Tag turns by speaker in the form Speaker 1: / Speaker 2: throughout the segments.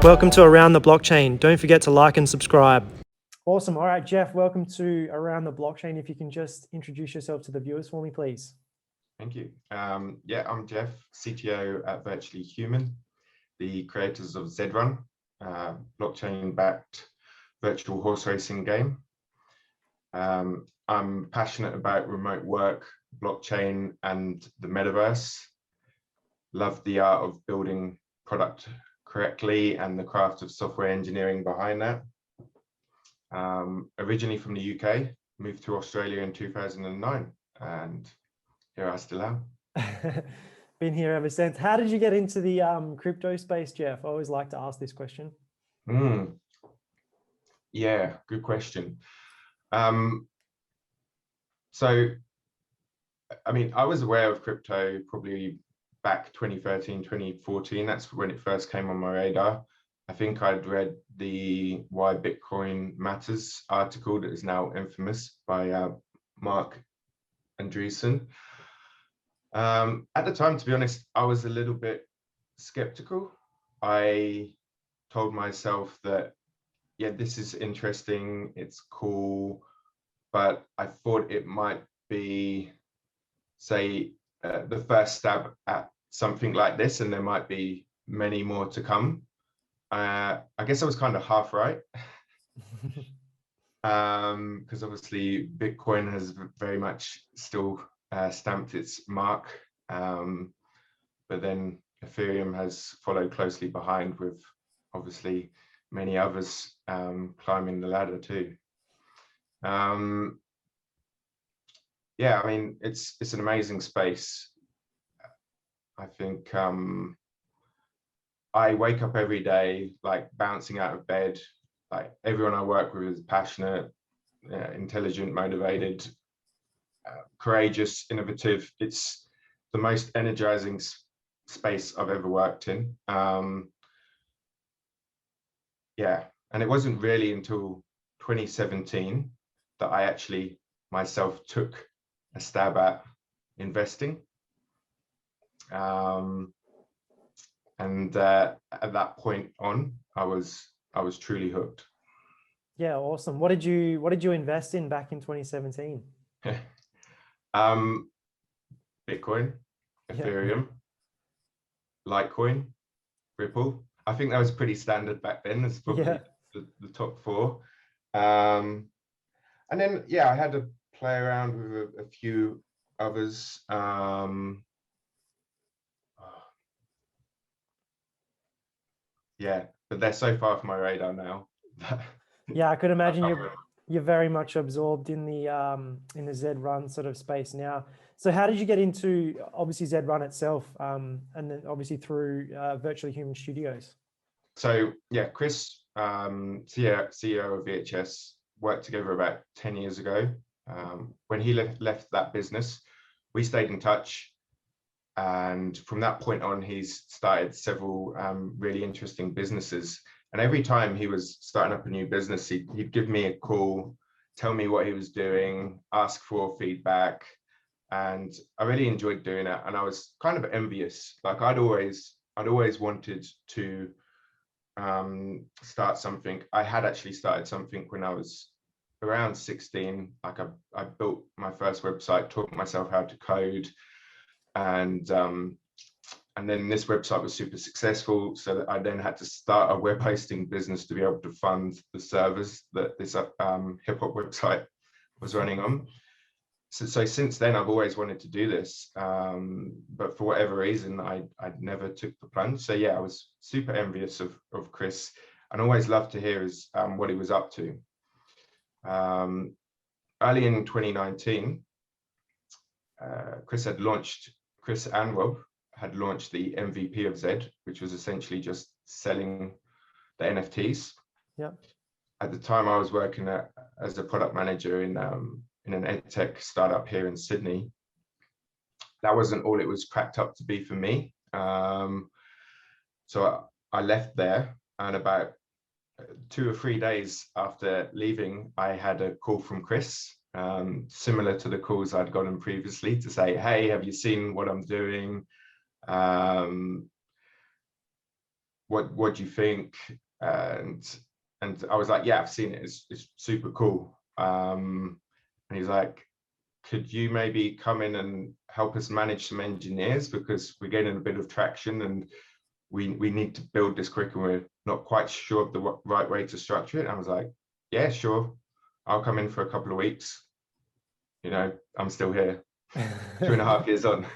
Speaker 1: Welcome to Around the Blockchain. Don't forget to like and subscribe. Awesome. All right, Geoff, welcome to Around the Blockchain. If you can just introduce yourself to the viewers for me, please.
Speaker 2: Thank you. Yeah, I'm Geoff, CTO at Virtually Human, the creators of ZED RUN, blockchain-backed virtual horse racing game. I'm passionate about remote work, blockchain, and the metaverse. Love the art of building product correctly and the craft of software engineering behind that. Originally from the UK, moved to Australia in 2009, and here I still am.
Speaker 1: Been here ever since. How did you get into the crypto space, Geoff? I always like to ask this question.
Speaker 2: Yeah, good question. So, I mean, I was aware of crypto probably back 2013, 2014. That's when it first came on my radar. I think I'd read the Why Bitcoin Matters article that is now infamous by Mark Andreessen. At the time, to be honest, I was a little bit skeptical. I told myself that, yeah, this is interesting, it's cool, but I thought it might be, say, the first stab at something like this, and there might be many more to come. I guess I was kind of half right, because obviously Bitcoin has very much still stamped its mark, but then Ethereum has followed closely behind, with obviously many others climbing the ladder too. Yeah, I mean, it's an amazing space. I think I wake up every day like bouncing out of bed. Like, everyone I work with is passionate, intelligent, motivated, courageous, innovative. It's the most energizing space I've ever worked in. Yeah, and it wasn't really until 2017 that I actually myself took a stab at investing. And at that point on, I was truly hooked.
Speaker 1: Yeah, awesome. What did you invest in back in 2017?
Speaker 2: Bitcoin, Ethereum, Litecoin, Ripple. I think that was pretty standard back then. It's probably the top four. And then, yeah, I had to play around with a few others. Yeah, but they're so far off my radar now.
Speaker 1: Yeah, I could imagine you're very much absorbed in the ZED RUN sort of space now. So how did you get into, obviously, ZED RUN itself, and then obviously through Virtually Human Studios?
Speaker 2: So yeah, Chris, CEO of VHS, worked together about 10 years ago. When he left that business, we stayed in touch. And from that point on, he's started several really interesting businesses. And every time he was starting up a new business, he'd give me a call, tell me what he was doing, ask for feedback. And I really enjoyed doing it. And I was kind of envious. Like, I'd always wanted to start something. I had actually started something when I was around 16. Like, I built my first website, taught myself how to code. And then this website was super successful, so that I then had to start a web hosting business to be able to fund the servers that this hip hop website was running on. So since then, I've always wanted to do this, but for whatever reason, I never took the plunge. So yeah, I was super envious of Chris, and always loved to hear what he was up to. Early in 2019, Chris and Rob had launched the MVP of ZED, which was essentially just selling the NFTs.
Speaker 1: Yeah.
Speaker 2: At the time, I was working as a product manager in an edtech startup here in Sydney. That wasn't all it was cracked up to be for me. So I left there, and about 2 or 3 days after leaving, I had a call from Chris, similar to the calls I'd gotten previously, to say, hey, have you seen what I'm doing? what do you think? And I was like, yeah, I've seen it. It's super cool. And he's like, could you maybe come in and help us manage some engineers, because we're getting a bit of traction and we need to build this curriculum. We're not quite sure of the right way to structure it. And I was like, yeah, sure. I'll come in for a couple of weeks. You know, I'm still here 2.5 years on.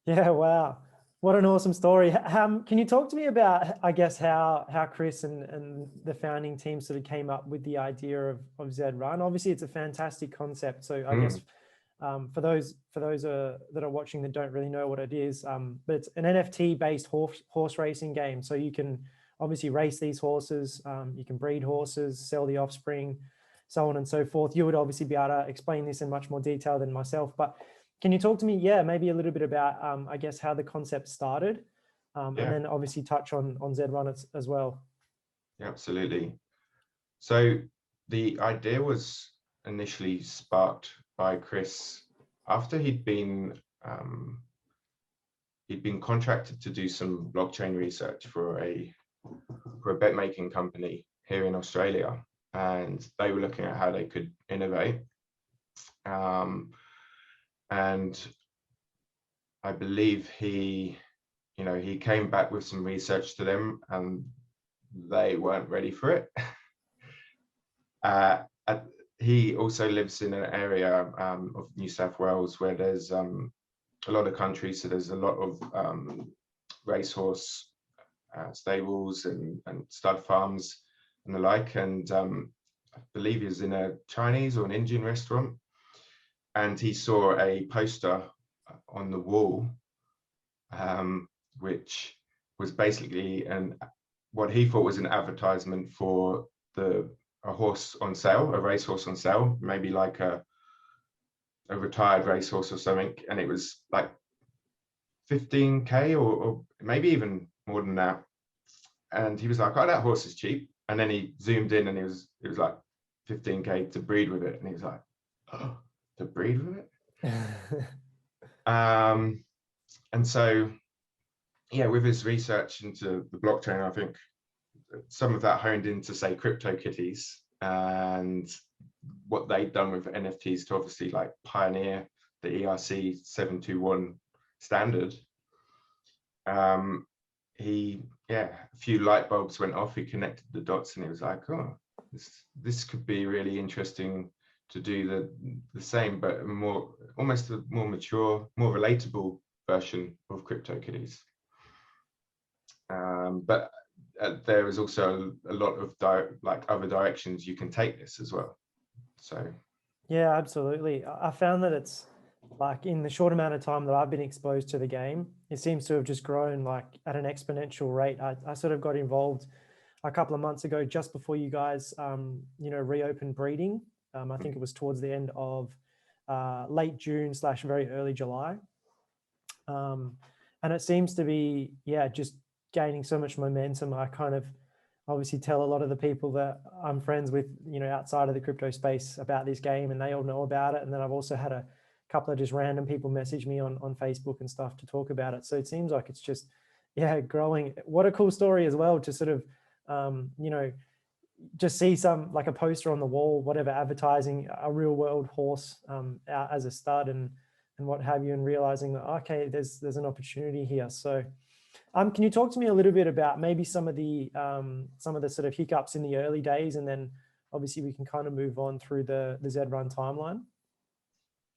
Speaker 1: Yeah, wow. What an awesome story. Can you talk to me about, I guess, how Chris and the founding team sort of came up with the idea of ZED RUN? Obviously, it's a fantastic concept. So I guess for those that are watching that don't really know what it is, but it's an NFT-based horse racing game. So you can obviously race these horses, you can breed horses, sell the offspring, so on and so forth. You would obviously be able to explain this in much more detail than myself, but can you talk to me, maybe a little bit about, I guess, how the concept started, and then obviously touch on ZED RUN as well?
Speaker 2: Yeah, absolutely. So the idea was initially sparked by Chris after he'd been contracted to do some blockchain research for a bet making company here in Australia, and they were looking at how they could innovate. And I believe he came back with some research to them, and they weren't ready for it. He also lives in an area of New South Wales where there's a lot of country, so there's a lot of racehorse stables and stud farms and the like. And I believe he was in a Chinese or an Indian restaurant, and he saw a poster on the wall, which was basically what he thought was an advertisement for a horse on sale, a racehorse on sale, maybe like a retired racehorse or something, and it was like 15k or maybe even more than that. And he was like, oh, that horse is cheap. And then he zoomed in, and it was like 15k to breed with it. And he was like, oh, to breed with it? And so, yeah, with his research into the blockchain, I think some of that honed into, say, CryptoKitties and what they'd done with NFTs to obviously like pioneer the ERC 721 standard. A few light bulbs went off. He connected the dots, and he was like, oh, this could be really interesting to do the same, but almost a more mature, more relatable version of CryptoKitties. But there is also a lot of other directions you can take this as well. So
Speaker 1: yeah, absolutely. I found that it's like, in the short amount of time that I've been exposed to the game, it seems to have just grown like at an exponential rate. I sort of got involved a couple of months ago, just before you guys reopened breeding. I think it was towards the end of late June / very early July, and it seems to be just gaining so much momentum. I kind of obviously tell a lot of the people that I'm friends with, outside of the crypto space about this game, and they all know about it. And then I've also had a couple of just random people message me on Facebook and stuff to talk about it. So it seems like it's just, growing. What a cool story as well to sort of, just see some, like a poster on the wall, whatever, advertising a real world horse out as a stud and what have you, and realizing that, okay, there's an opportunity here. So can you talk to me a little bit about maybe some of the sort of hiccups in the early days, and then obviously we can kind of move on through the ZED RUN timeline?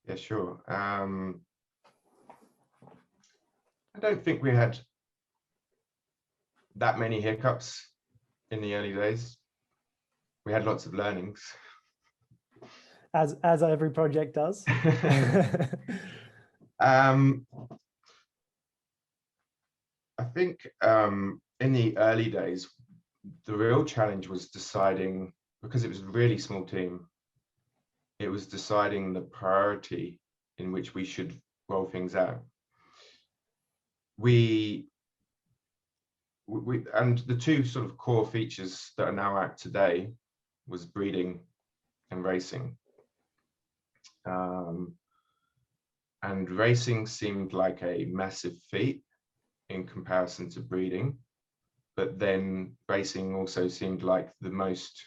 Speaker 2: Yeah, sure. I don't think we had that many hiccups in the early days. We had lots of learnings,
Speaker 1: as every project does.
Speaker 2: I think in the early days, the real challenge was deciding, because it was a really small team, it was deciding the priority in which we should roll things out. And the two sort of core features that are now out today was breeding and racing. And racing seemed like a massive feat in comparison to breeding, but then racing also seemed like the most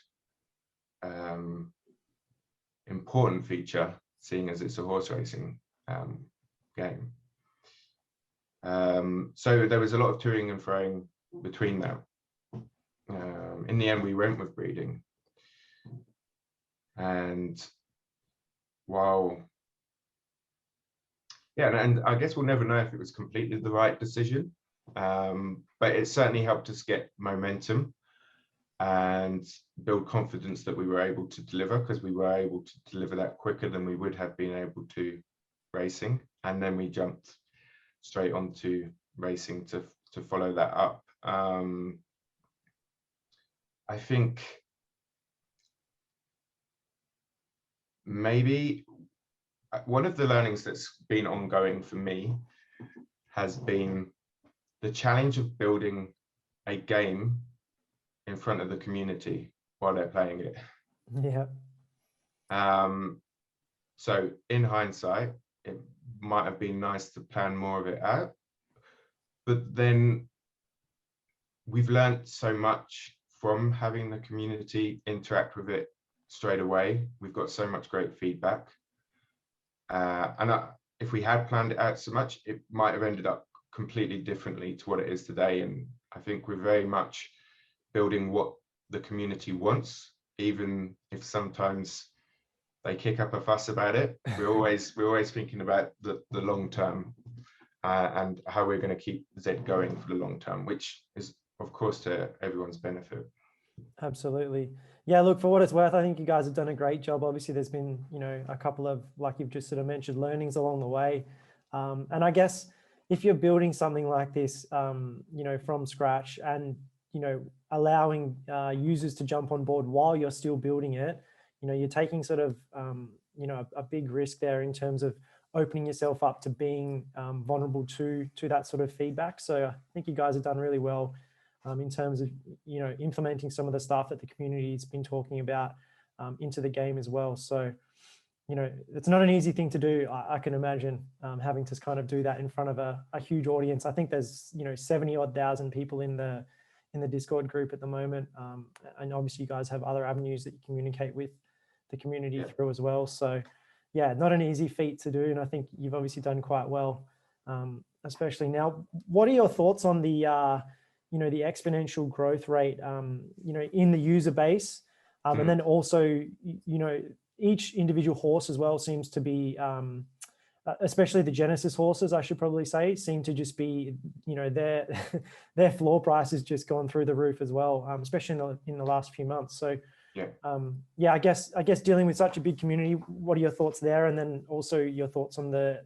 Speaker 2: important feature, seeing as it's a horse racing game. So there was a lot of toing and froing between them. In the end, we went with breeding. And while, yeah, and I guess we'll never know if it was completely the right decision, but it certainly helped us get momentum and build confidence that we were able to deliver, because we were able to deliver that quicker than we would have been able to racing. And then we jumped straight onto racing to follow that up. I think maybe one of the learnings that's been ongoing for me has been the challenge of building a game in front of the community while they're playing it.
Speaker 1: Yeah.
Speaker 2: So in hindsight, it might have been nice to plan more of it out, but then we've learned so much from having the community interact with it straight away. We've got so much great feedback. If we had planned it out so much, it might have ended up completely differently to what it is today. And I think we're very much building what the community wants, even if sometimes they kick up a fuss about it. We're always thinking about the long term and how we're going to keep Zed going for the long term, which is, of course, to everyone's benefit.
Speaker 1: Absolutely. Yeah, look, for what it's worth, I think you guys have done a great job. Obviously, there's been, a couple of, like you've just sort of mentioned, learnings along the way. And I guess if you're building something like this, from scratch and, allowing users to jump on board while you're still building it, you're taking sort of, a big risk there in terms of opening yourself up to being vulnerable to that sort of feedback. So I think you guys have done really well in terms of, implementing some of the stuff that the community's been talking about into the game as well. So, it's not an easy thing to do. I can imagine having to kind of do that in front of a huge audience. I think there's, 70,000 people in the Discord group at the moment. And obviously you guys have other avenues that you communicate with the community through as well. So yeah, not an easy feat to do. And I think you've obviously done quite well, especially now. What are your thoughts on the, the exponential growth rate, in the user base? And then also, each individual horse as well seems to be, especially the Genesis horses, I should probably say, seem to just be, their floor price has just gone through the roof as well, especially in the last few months. So I guess dealing with such a big community, what are your thoughts there? And then also your thoughts on the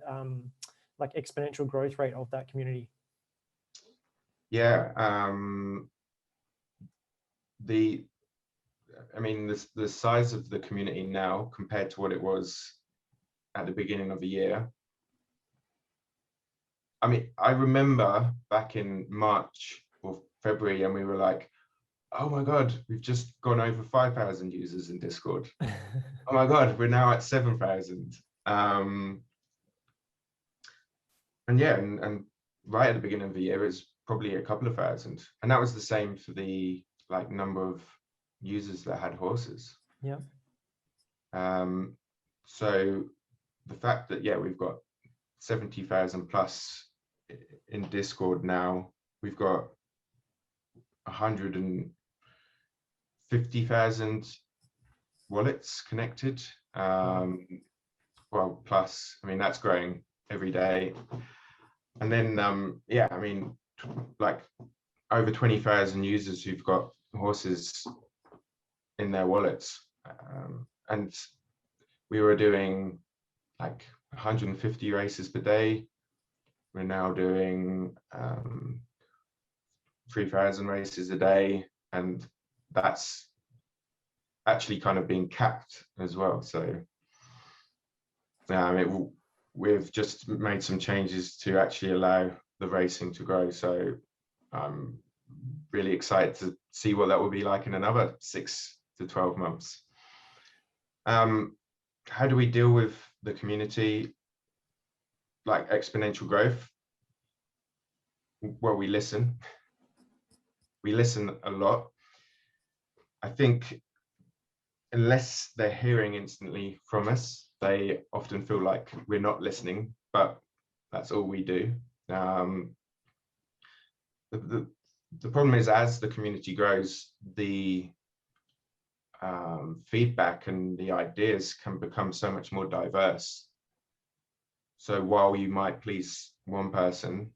Speaker 1: like exponential growth rate of that community?
Speaker 2: Yeah, the size of the community now compared to what it was at the beginning of the year. I mean, I remember back in March or February, and we were like, oh my God, we've just gone over 5,000 users in Discord. Oh my God, we're now at 7,000. And right at the beginning of the year, it's probably a couple of thousand. And that was the same for the number of users that had horses.
Speaker 1: Yeah.
Speaker 2: So the fact that, we've got 70,000 plus in Discord now, we've got 150,000 wallets connected. Well, plus, I mean, that's growing every day. And then, over 20,000 users who've got horses in their wallets. And we were doing 150 races per day. We're now doing 3,000 races a day, and that's actually kind of being capped as well. So we've just made some changes to actually allow the racing to grow. So I'm really excited to see what that will be like in another 6 to 12 months. How do we deal with the community, exponential growth? Well, we listen. we listen a lot. I think unless they're hearing instantly from us, they often feel like we're not listening, but that's all we do. The problem is, as the community grows, the feedback and the ideas can become so much more diverse. So while you might please one person,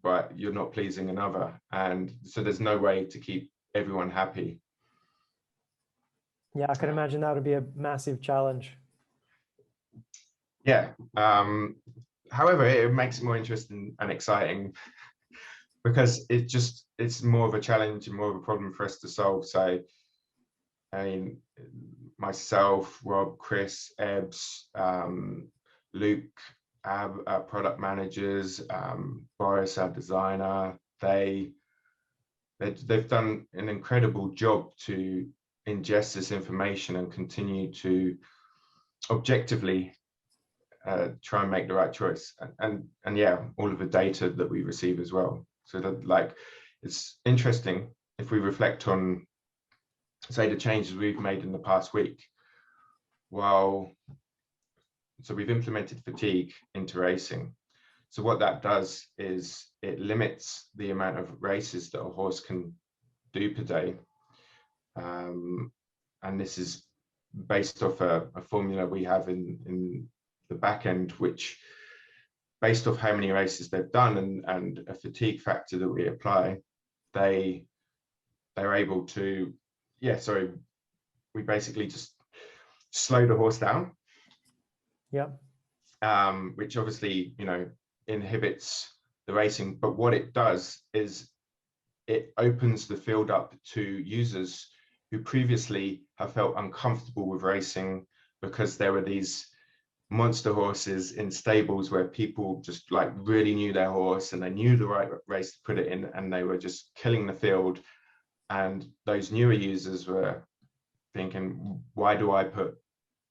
Speaker 2: but you're not pleasing another, and so there's no way to keep everyone happy.
Speaker 1: Yeah, I can imagine that would be a massive challenge.
Speaker 2: Yeah. However, it makes it more interesting and exciting because it's more of a challenge and more of a problem for us to solve. So, I mean, myself, Rob, Chris, Ebbs, Luke, our product managers, Boris, our designer, they've done an incredible job to ingest this information and continue to objectively try and make the right choice, and yeah, all of the data that we receive as well. So that, like, it's interesting if we reflect on, say, the changes we've made in the past week. So we've implemented fatigue into racing. So what that does is it limits the amount of races that a horse can do per day. And this is based off a formula we have in the back end, which, based off how many races they've done and a fatigue factor that we apply, they're able to, we basically just slow the horse down.
Speaker 1: Yeah.
Speaker 2: Which obviously, inhibits the racing. But what it does is it opens the field up to users who previously have felt uncomfortable with racing because there were these monster horses in stables where people just like really knew their horse and they knew the right race to put it in, and they were just killing the field. And those newer users were thinking, why do I put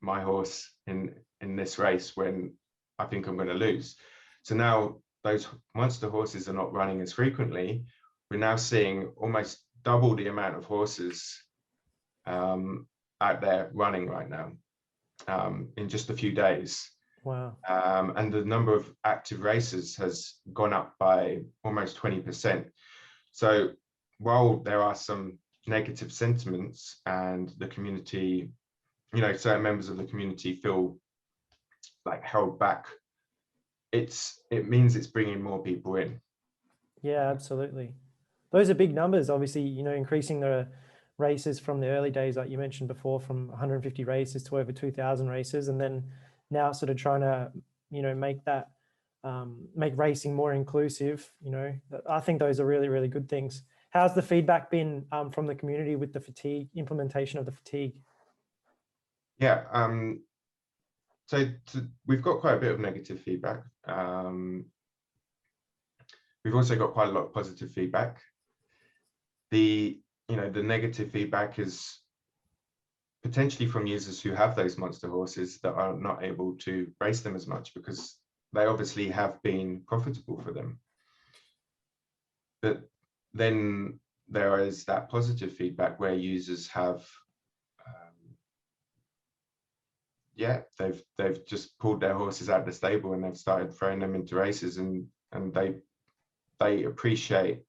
Speaker 2: my horse in this race when I think I'm going to lose? So now those monster horses are not running as frequently. We're now seeing almost double the amount of horses out there running right now in just a few days.
Speaker 1: Wow.
Speaker 2: And the number of active racers has gone up by almost 20%. So while there are some negative sentiments and the community, certain members of the community feel like held back, it means it's bringing more people in.
Speaker 1: Yeah, absolutely. Those are big numbers, obviously, increasing the races from the early days, like you mentioned before, from 150 races to over 2,000 races. And then now sort of trying to, make that, make racing more inclusive. I think those are really, really good things. How's the feedback been from the community with the fatigue, implementation of the fatigue?
Speaker 2: Yeah, so we've got quite a bit of negative feedback. We've also got quite a lot of positive feedback. The negative feedback is potentially from users who have those monster horses that are not able to race them as much because they obviously have been profitable for them. But then there is that positive feedback where users have, they've just pulled their horses out of the stable and they've started throwing them into races, and they appreciate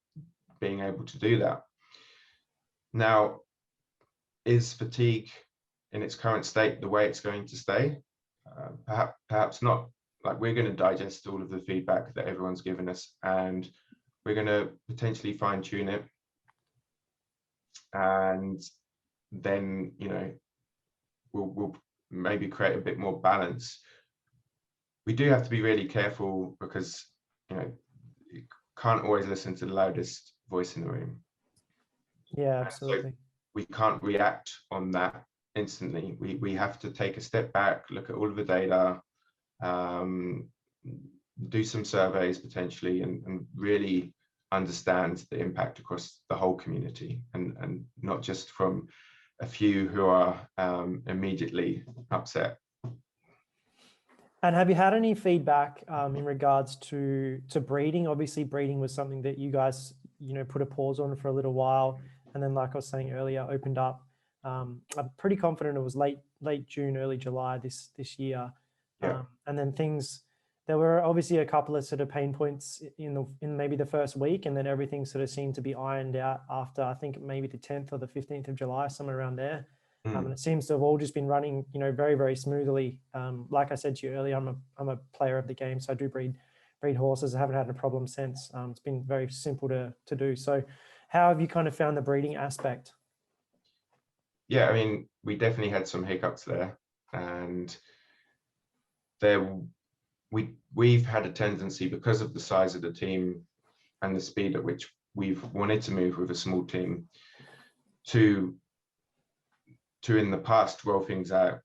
Speaker 2: being able to do that. Now, is fatigue in its current state the way it's going to stay? Perhaps not. Like, we're going to digest all of the feedback that everyone's given us, and we're going to potentially fine tune it, and then we'll maybe create a bit more balance. We do have to be really careful because you can't always listen to the loudest voice in the room.
Speaker 1: Yeah, absolutely.
Speaker 2: So we can't react on that instantly. We have to take a step back, look at all of the data, do some surveys potentially, and really understand the impact across the whole community, and not just from a few who are immediately upset.
Speaker 1: And have you had any feedback in regards to breeding? Obviously, breeding was something that you guys put a pause on for a little while, and then, like I was saying earlier, opened up. I'm pretty confident it was late June, early July this year.
Speaker 2: Yeah.
Speaker 1: And then there were obviously a couple of sort of pain points in maybe the first week, and then everything sort of seemed to be ironed out after, I think, maybe the 10th or the 15th of July, somewhere around there. And it seems to have all just been running, very, very smoothly. Like I said to you earlier, I'm a player of the game, so I do breed horses. I haven't had a problem since. It's been very simple to do. So how have you kind of found the breeding aspect?
Speaker 2: Yeah, I mean, we definitely had some hiccups there, and we've had a tendency, because of the size of the team and the speed at which we've wanted to move with a small team, to in the past roll things out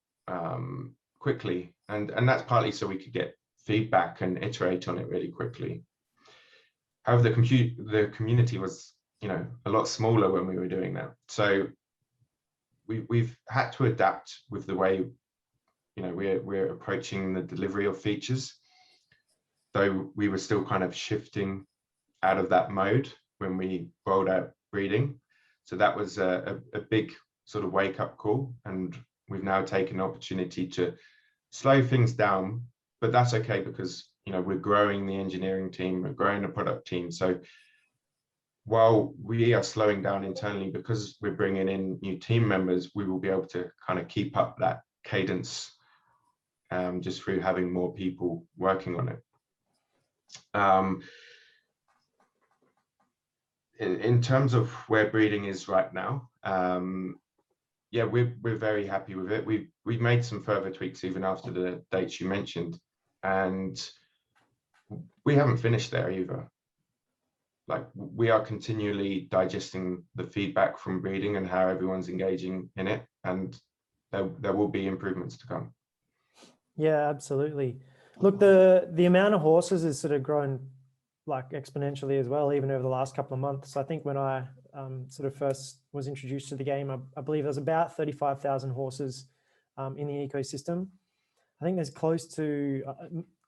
Speaker 2: quickly, and that's partly so we could get feedback and iterate on it really quickly. However, the community was, a lot smaller when we were doing that, so we've had to adapt with the way, we're approaching the delivery of features, though we were still kind of shifting out of that mode when we rolled out breeding. So that was a big sort of wake up call, and we've now taken the opportunity to slow things down, but that's okay, because we're growing the engineering team, we're growing the product team. So while we are slowing down internally because we're bringing in new team members, we will be able to kind of keep up that cadence just through having more people working on it. In terms of where breeding is right now, yeah, we're very happy with it. We've made some further tweaks even after the dates you mentioned, and we haven't finished there either. Like, we are continually digesting the feedback from breeding and how everyone's engaging in it, and there will be improvements to come.
Speaker 1: Yeah, absolutely. Look, the amount of horses is sort of grown like exponentially as well, even over the last couple of months. I think when I sort of first was introduced to the game, I believe there's about 35,000 horses in the ecosystem. I think there's close to,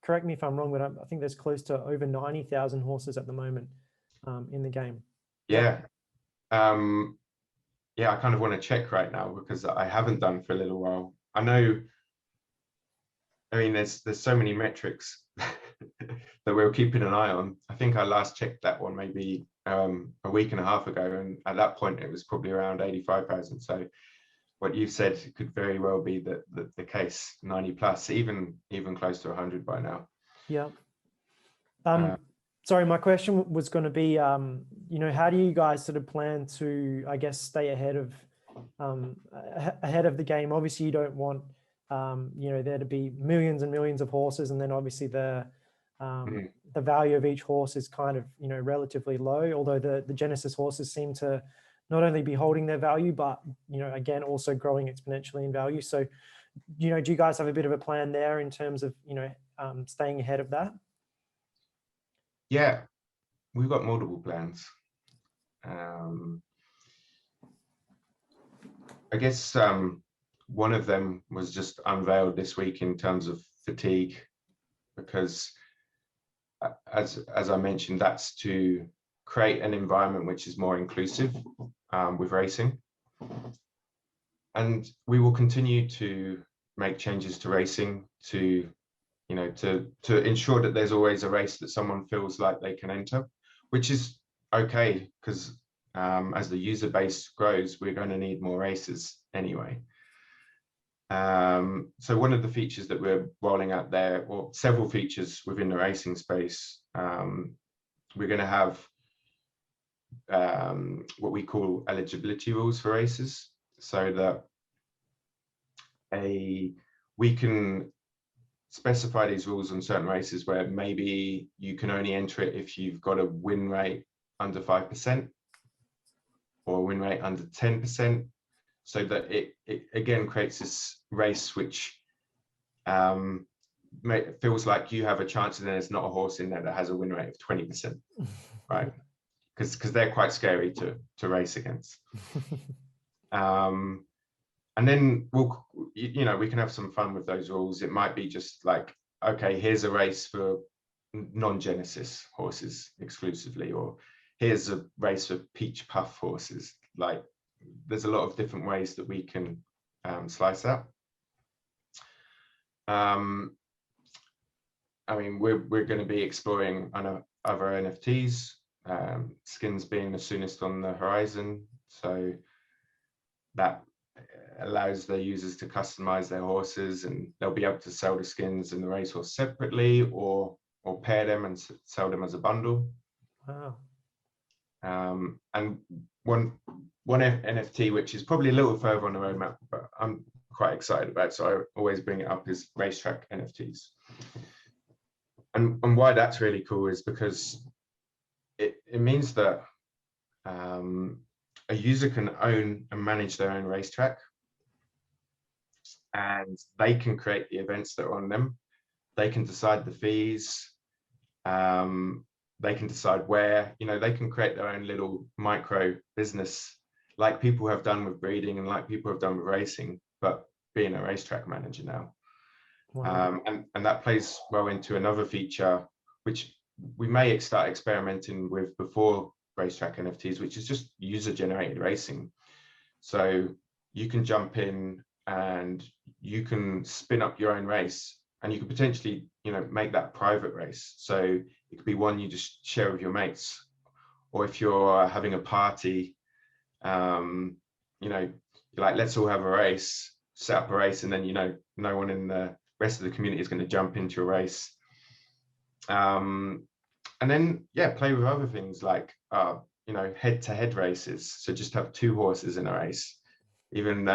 Speaker 1: correct me if I'm wrong, but I think there's close to over 90,000 horses at the moment in the game.
Speaker 2: Yeah. Yeah, I kind of want to check right now because I haven't done for a little while. I know, I mean, there's so many metrics that we're keeping an eye on. I think I last checked that one maybe a week and a half ago, and at that point it was probably around 85,000. So what you've said could very well be the case, 90 plus, even close to 100 by now.
Speaker 1: Yeah. Sorry, my question was going to be, how do you guys sort of plan to, I guess, stay ahead of the game? Obviously, you don't want, there to be millions and millions of horses, and then obviously the value of each horse is kind of, relatively low. Although the Genesis horses seem to not only be holding their value, but again, also growing exponentially in value. So, do you guys have a bit of a plan there in terms of, staying ahead of that?
Speaker 2: Yeah, we've got multiple plans. I guess one of them was just unveiled this week in terms of fatigue, because as I mentioned, that's to create an environment which is more inclusive with racing. And we will continue to make changes to racing to ensure that there's always a race that someone feels like they can enter, which is okay, because as the user base grows, we're going to need more races anyway. So one of the features that we're rolling out there, or several features within the racing space, we're going to have what we call eligibility rules for races, so that we can specify these rules on certain races where maybe you can only enter it if you've got a win rate under 5% or a win rate under 10%, so that it again creates this race which feels like you have a chance, and there's not a horse in there that has a win rate of 20%, right? Because they're quite scary to race against. And then we can have some fun with those rules. It might be just like, okay, here's a race for non-Genesis horses exclusively, or here's a race for peach puff horses. Like, there's a lot of different ways that we can slice that. I mean, we're going to be exploring other NFTs, skins being the soonest on the horizon. So that allows their users to customize their horses, and they'll be able to sell the skins and the racehorse separately, or pair them and sell them as a bundle.
Speaker 1: Wow.
Speaker 2: And one NFT, which is probably a little further on the roadmap, but I'm quite excited about, so I always bring it up, is racetrack NFTs. And why that's really cool is because it means that a user can own and manage their own racetrack, and they can create the events that are on them. They can decide the fees. They can decide where, you know, they can create their own little micro business, like people have done with breeding and like people have done with racing, but being a racetrack manager now.
Speaker 1: Wow.
Speaker 2: And that plays well into another feature, which we may start experimenting with before racetrack NFTs, which is just user generated racing. So you can jump in and you can spin up your own race, and you could potentially, you know, make that private race. So it could be one you just share with your mates, or if you're having a party, you know, you're like, let's all have a race, set up a race, and then, you know, no one in the rest of the community is going to jump into a race. And then, yeah, play with other things like, you know, head-to-head races. So just have 2 horses in a race. Even,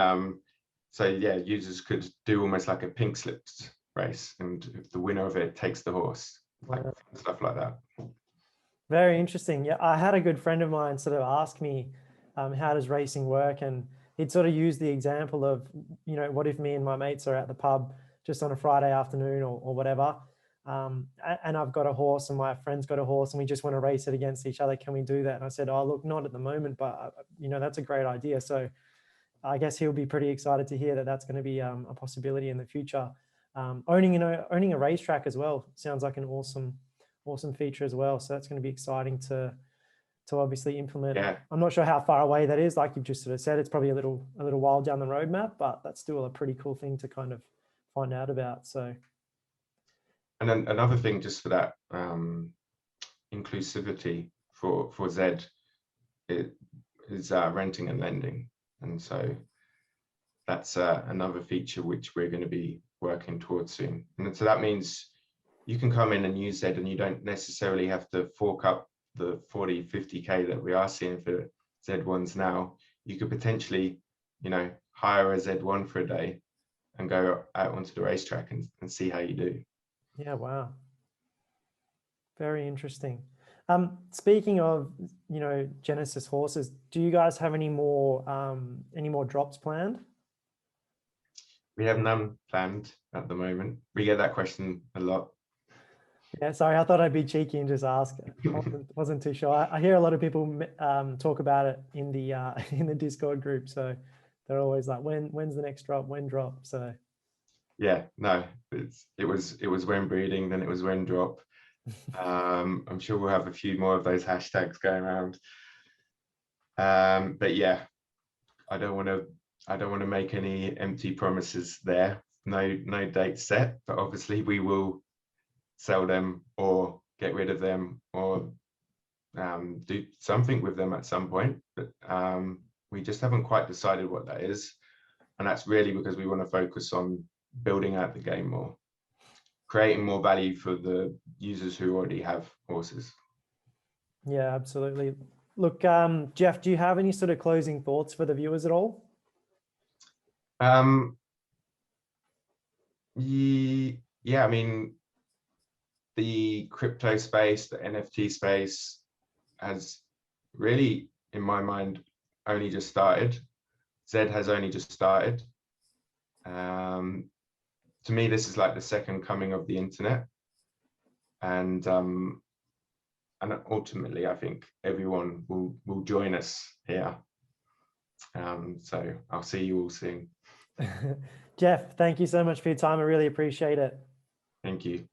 Speaker 2: so yeah, users could do almost like a pink slips race, and if the winner of it takes the horse, like stuff like that.
Speaker 1: Very interesting. Yeah, I had a good friend of mine sort of ask me, how does racing work? And he'd sort of use the example of, you know, what if me and my mates are at the pub just on a Friday afternoon or whatever, and I've got a horse and my friend's got a horse and we just want to race it against each other. Can we do that? And I said, oh, look, not at the moment, but you know, that's a great idea. So I guess he'll be pretty excited to hear that that's going to be a possibility in the future. Owning a racetrack as well sounds like an awesome feature as well. So that's going to be exciting to obviously implement.
Speaker 2: Yeah.
Speaker 1: I'm not sure how far away that is. Like you've just sort of said, it's probably a little while down the roadmap, but that's still a pretty cool thing to kind of find out about. So.
Speaker 2: And then another thing, just for that inclusivity for ZED, it is renting and lending, and so that's another feature which we're going to be working towards soon. And so that means you can come in and use ZED, and you don't necessarily have to fork up the 40-50K that we are seeing for Z1s now. You could potentially, you know, hire a Z1 for a day and go out onto the racetrack and see how you do.
Speaker 1: Yeah, wow. Very interesting. Speaking of, you know, Genesis horses, do you guys have any more drops planned?
Speaker 2: We have none planned at the moment. We get that question a lot.
Speaker 1: Yeah, sorry, I thought I'd be cheeky and just ask. Wasn't too sure. I hear a lot of people talk about it in the Discord group, so they're always like, when's the next drop? When drop? So
Speaker 2: yeah, no, it was when breeding, then it was when drop. I'm sure we'll have a few more of those hashtags going around. But yeah, I don't want to make any empty promises there. No date set, but obviously we will sell them or get rid of them or do something with them at some point. But we just haven't quite decided what that is, and that's really because we want to focus on building out the game more, creating more value for the users who already have horses.
Speaker 1: Yeah, absolutely. Look, Geoff, do you have any sort of closing thoughts for the viewers at all?
Speaker 2: Yeah, I mean, the crypto space, the NFT space has really, in my mind, only just started. ZED has only just started. To me, this is like the second coming of the internet, and ultimately, I think everyone will join us here. So I'll see you all soon.
Speaker 1: Geoff, thank you so much for your time. I really appreciate it.
Speaker 2: Thank you.